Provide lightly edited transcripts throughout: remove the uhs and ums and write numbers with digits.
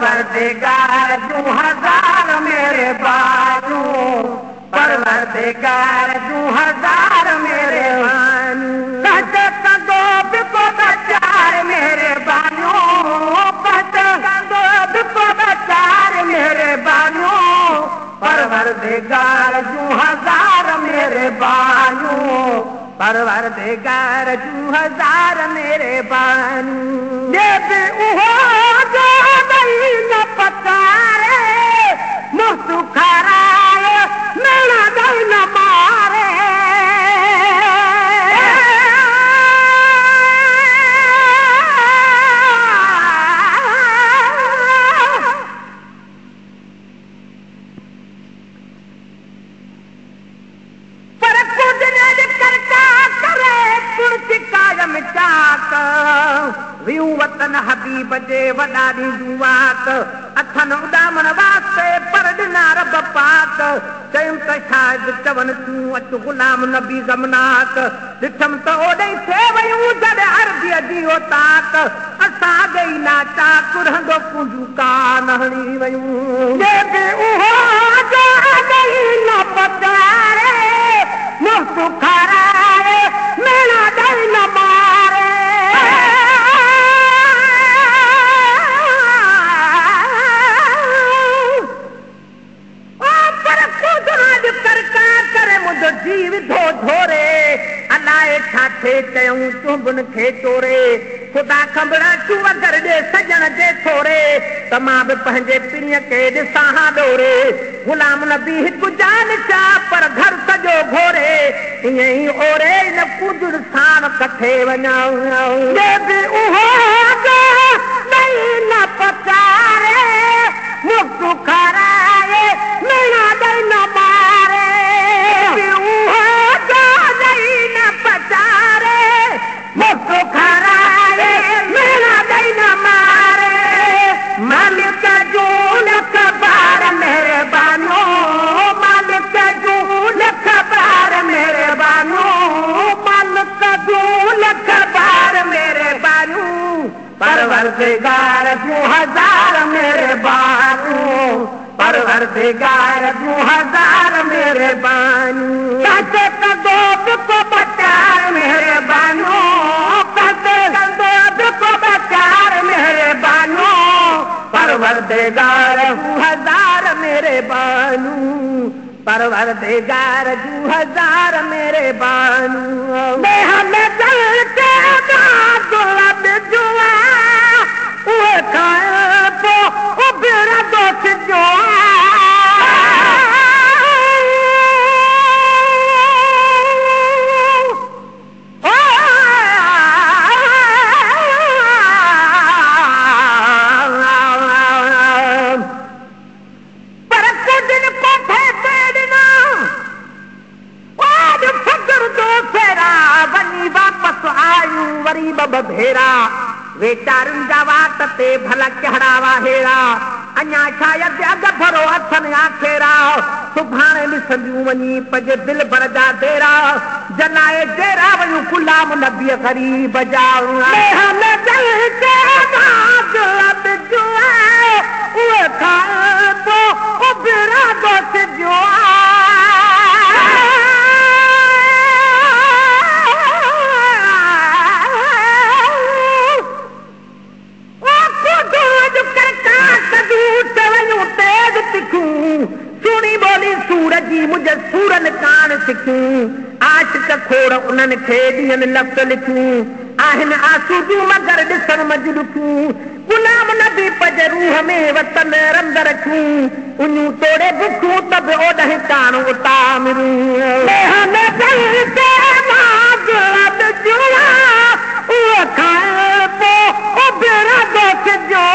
परवरदिगार जूं हज़ार मेरे बानू परवरदिगार जूं हज़ार मेरे बानू कहते कंदो बिको बचार मेरे बानू कहते कंदो बिको बचार मेरे बानू परवरदिगार जूं हज़ार मेरे बानू परवरदिगार जूं हज़ार मेरे बानू ये भी उहो जो नहीं न पतारे मुस्तु खराए मेरा नहीं न मारे वतन हबीब जे वॾा ॾींदू वात अथनि उॾामण वास्ते पर ॾिना रब पाक चयुमि त शायदि चवनि तूं अचु गुलाम नबी ज़मनाक ॾिठमि त ओॾई थे वयूं जॾहिं अरबीअ जी ताक असां अॻई नाचा कुरहंदो कुंजू कान हणी वयूं मुफ़्त खाराए मेरा दिल न मारे जीव धो धोरे अलाए छाथे चयूं चुंबन खे चोरे खुदा खंबड़ा तूं अगरि ॾे सजण जे थोरे त मां बि पंहिंजे पीढ़ीअ खे ॾिसां हा ॾोरे गुलाम नबी हिकु जान चा पर घर सॼो घोरे ईअं ई ओरे न कुदुर साण कठे वञां न पचारे मुफ़्त खाराए मेरा दिल न मारे मुफ़्त खाराए मेरा दिल न मारे मालिक जूं लख बार मेरे बानो मालिक जूं लख बार मेरे बानो मालिक जूं लख बार मेरे बानू परवरदिगार जूं हज़ार मेरे बानू परवरदिगार जूं हज़ार मेरे बानू कहते कंदो बिको बचार मेरे बानू कहते कंदो बिको बचार मेरे बानू परवरदिगार जूं हज़ार मेरे बानू परवरदिगार जूं हज़ार मेरे बानू में चलते गुलाब जुआ उहे खाए पो उबेरा दोस्त जो भेरा वेचारुनि जा वाट ते भला कहिड़ा वाहेड़ा अञा शायद अॻ भरो अथनि आखेरा सुभाणे ॾिसंदियूं वञी पंहिंजे दिलि भर जा देरा जलाए जेरा वयूं गुलाम नबीअ ग़रीब जा उहे खाए पोइ उबिरा दोस्त जो सुनी बोली सूरज जी मुझे सूरन कान सिखूं आशिक खोड़ उन्हनि खे ॾींहनि लफ़्ज़ लिखूं आहिनि आसूदियूं मगर ॾिसण मजलूं गुलाम नबी पंहिंजे रूह में वतन रंग रखूं उन्हूं तोड़े बुखूं त बि ओॾहि कान उतामिरूं उहो खाए पोइ उबेरा दोस्त जो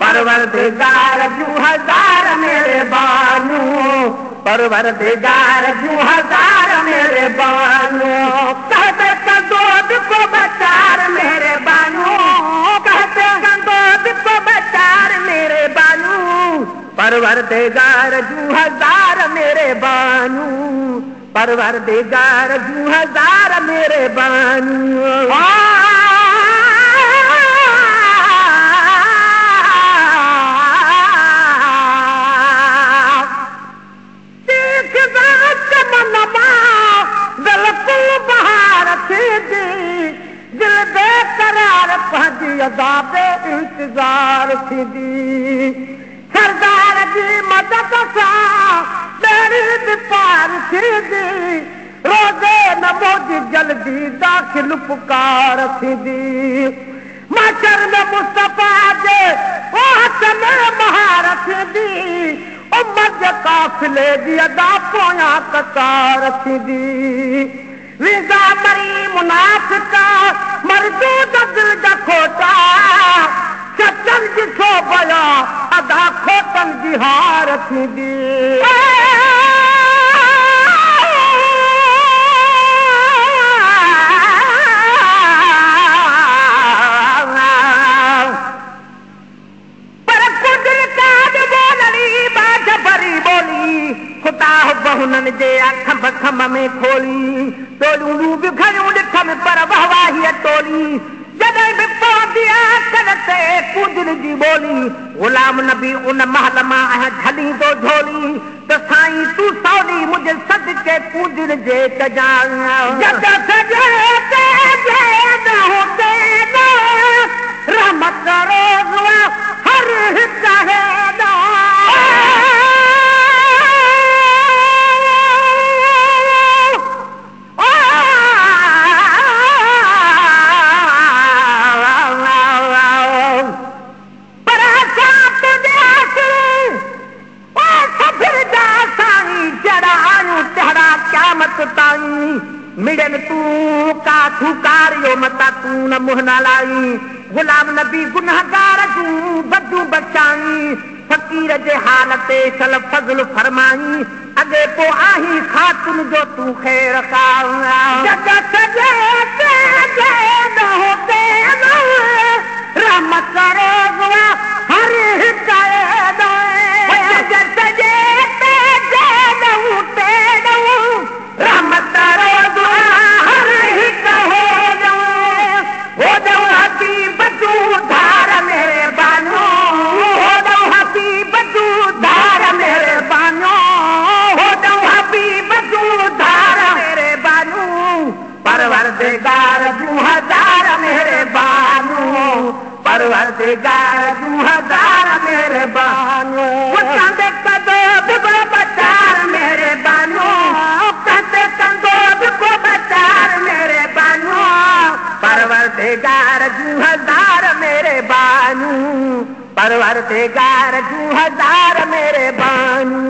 परवरदिगार जूं हज़ार मेरे बानू परवरदिगार जूं हज़ार मेरे बानू कहते परवरदिगार जूं हज़ार मेरे बानू परवरदिगार जूं हज़ार मेरे बानू दिल बेकरार पंहिंजी अदा ते इंतज़ार थींदी सरदार जी मदद सां ॾेरी पार थींदी रोज़े नमोजी जल्दी दाख़िल पुकार थींदी माशर में मुस्तफ़ा जे हथ में महार थींदी उमत जे काफ़िले जी अदा पोयां कतार थींदी विज़ा मरी मुनाफ़िका मरदूद दिल जा खोटा सचन जी सोबया अदा खोटन जी हार थींदी पर कुझु काज बोलणी बाज भरी बोली खुदा बहुननि जे अखंब खंब में खोली टोलियूं बि खयूं ॾिठ में पर वहवाहीअ टोली जॾहिं बि पहुती अखर ते पूजन जी ॿोली ग़ुलाम नबी उन महल मां झलींदो झोली त साईं तूं सौली मुंहिंजे सदके पूजन जे कजां रहमत रोज़ हर हिकु मिड़न तूं का थूकारियो मता तूं न मुंह न लाई ग़ुलाम नबी गुनहगार जूं बदूं बचाई फ़कीर जे हाल ते सल फज़ल फरमाई अॻे पोइ आहीं ख़ातुन जो तूं ख़ैर का रहमत हर हिकु रहमत परवरदिगार जूं हज़ार मेरे बानू परवरदिगार जूं हज़ार मेरे बानू कंदे कंदो बिगड़ो बचार मेरे बानू कंदे कंदो बिगड़ो बचार मेरे बानू परवरदिगार जूं हज़ार मेरे बानू परवरदिगार जूं हज़ार मेरे बानू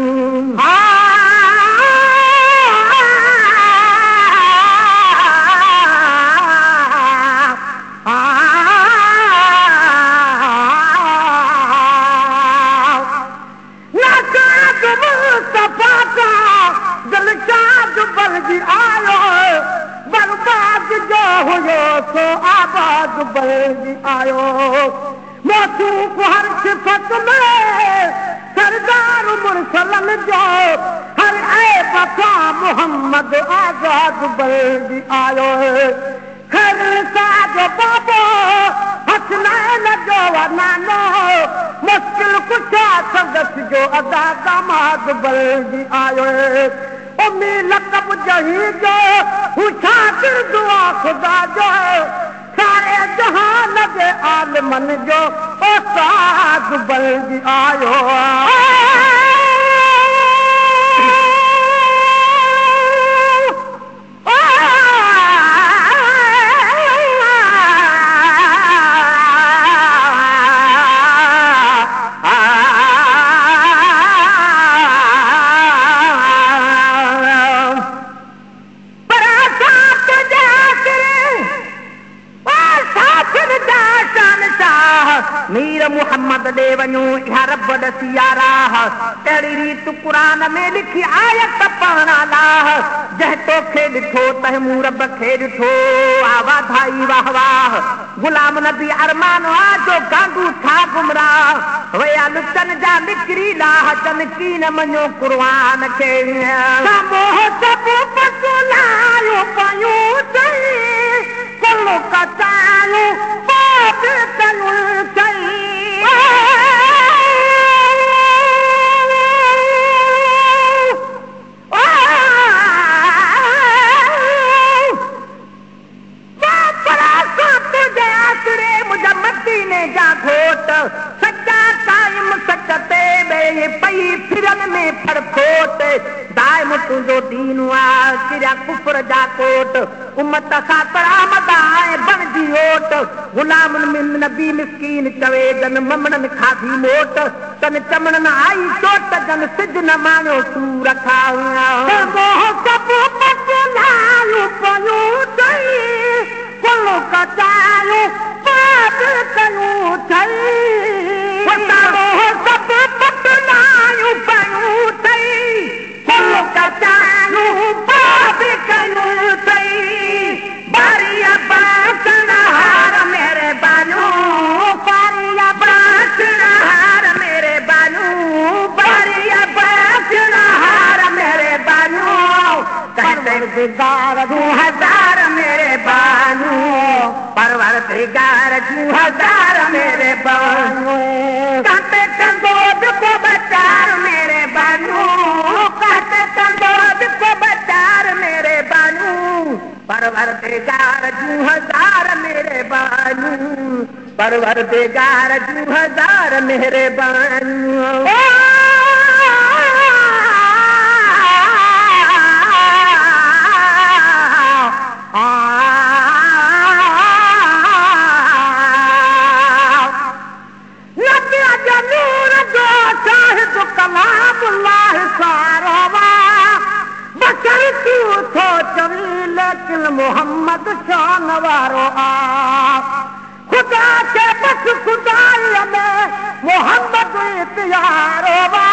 आबाद बल्दी आयो मोतूं हर सिफ़त में सरदार मुरसलन जो हर ऐब सां मोहम्मद आज़ाद बल्दी आयो हर साजो बाबो हसनैन जो नानो मुश्किल कुशा संदस जो अदा दामाद बल्दी आयो उम्मी लक़ब जही जो हुशातिर दुआ खुदा जो सारे जहान जे आलमन जो उस्ताद बल्दी आयो मीर मोहम्मद मोहम्मद ॾे वञूं इहा रब ॾसी राह अहिड़ी रीत क़ुरान में लिखी आयत पढ़ण लाह जंहिं तोखे ॾिठो तंहिं मूं रब खे ॾिठो वाधाई वाह वाह गुलाम नबी अरमान जो गांडू छा गुमराह वया लुचन जा निकिरी लाह चन की न मञो क़ुर्आन खे सच्चा टाइम सच ते पई फिरन में फरफोट दाइम तुंहिंजो दीन आहे किरिया कुफर जा कोट उमत ख़ातिर आमद आहे बणजी ओट गुलाम नबी मिस्कीन चवे जन ममणन खाधी मोट तन चमणन आई चोट जन सिज न माणो सूर खाया परवरदिगार 2000 मेरे बानू परवरदिगार 2000 मेरे बानू काटे कंदोद को बचार मेरे बानू काटे कंदोद को बचार मेरे बानू परवरदिगार 2000 मेरे बानू परवरदिगार 2000 मेरे बानू मोहम्मद शान वारो खुदा के बस खुदाई में मोहम्मद इतियारो वा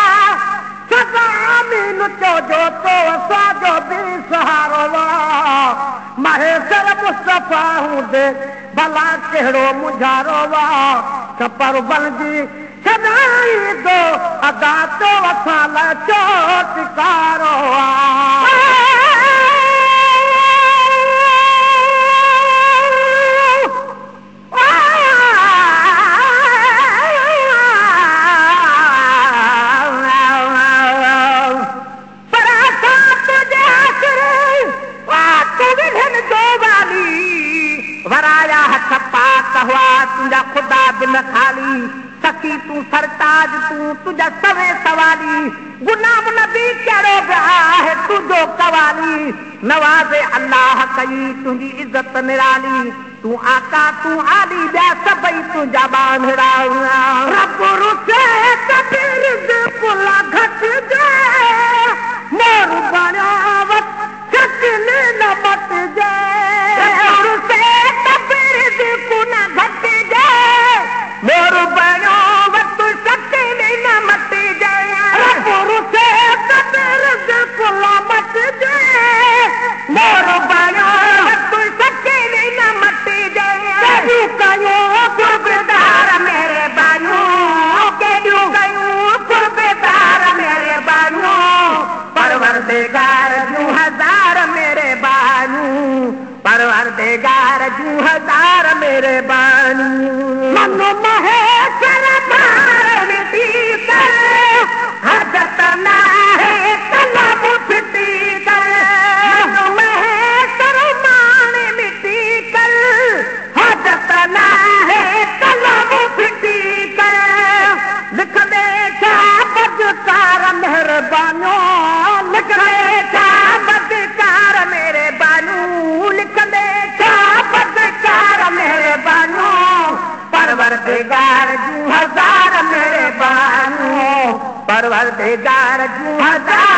सदा अमीन चो जो तो साजो भी सहारो वा महेश्वर मुस्तफा हूं दे भला कहिड़ो मुझारो वा सपर बणजी सदाई दो अदा तो असां लाइ चोटकारो वराया हथ पाक हुआ तुझा खुदा बिन खाली सखी तू सरताज तू तुझा सवे सवाली गुलाम नबी कहिड़ो बि आहे तुंहिंजो कवाली नवाज़े अल्लाह कई तुंहिंजी इज़त निराली तू आका तू आली ॿिया सभई तुंहिंजा बांधड़ा रब रुसे कबीर पुला घटिजे मोर बणावत चकले न मटिजे रुसे कबीर पुला घटिजे मोर बणावत चकले न मटिजे रब रुसे कबीर पुला मटिजे मोर बणावत चकले न मटिजे केॾियूं कयूं कुर्बदार मेरे बानू केॾियूं कयूं कुर्बदार मेरे बानू परवरदिगार 2000 मेरे बानू परवरदिगार 2000 मेरे बानू मनो महेश्वर मार मिटी कर हजत ना है तलब फिटी कर मनो महेश्वर मान मिटी कर हजत ना है तलब फिटी कर लिख दे छा बदकार मेहरबानो लिख दे छा बदकार मेरे बानू लिख दे छा बदकार मेरे बानू परवरदिगार 2000 मेरे बानू परवरदिगार 2000